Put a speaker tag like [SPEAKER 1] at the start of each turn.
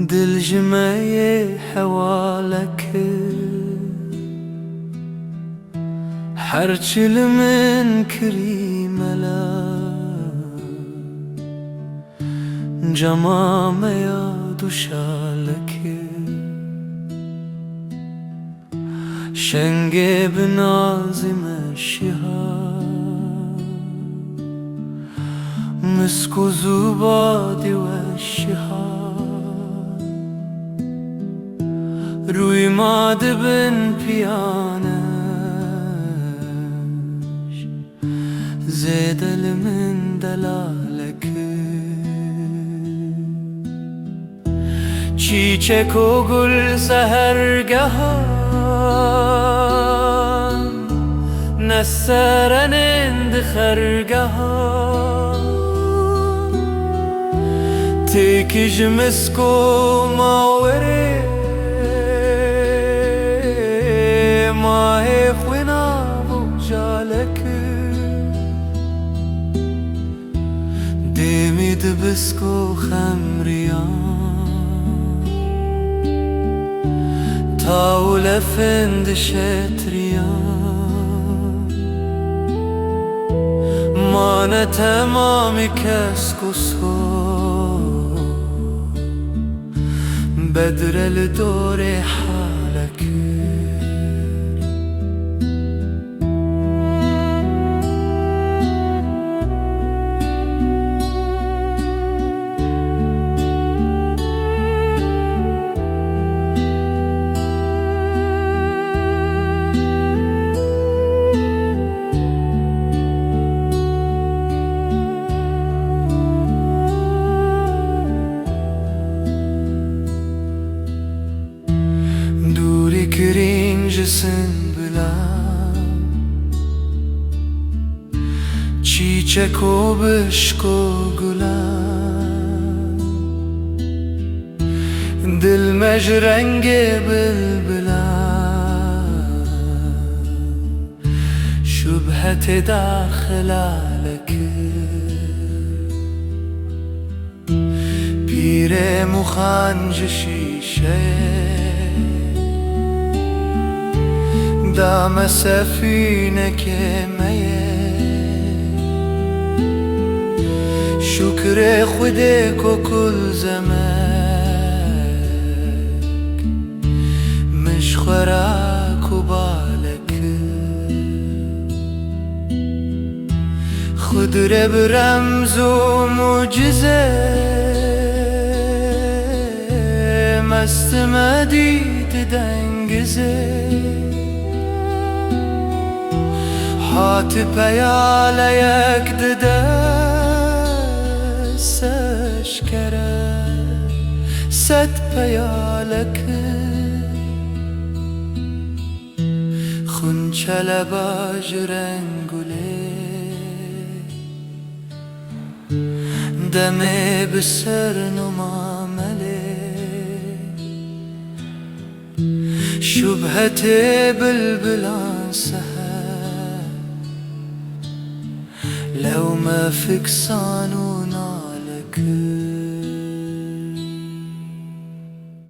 [SPEAKER 1] دل جمعي حوالك حرجل من كريملا جمام يا دشالك شنقي بنازم الشهاب مسك زبادي والشهاب روی ماده بن پیانش زدل من دلالك چیچک و گل سهرگهان نسرن اند خرگهان تیکج مسکو ماوره ديميد بسكو خمريان طاولة فند شتريان مانا تمامي كسكو سو بدر الدور حالك kirincisin bilen çiçek o bışko gülen dil mecrenge bilbilen şübheti dahilalek pire muhancı şişe دام سفینه میه شکر خوده کو کل زمک مش خوراک و بالک خود را برمز و معجزه مست مدید دنگزه هات پیالک دستش کره صد پیالک خونچه لباج رنگوله دمه بسر نمامله شبهت بلبلان سهر لو ما فيك صانونا لك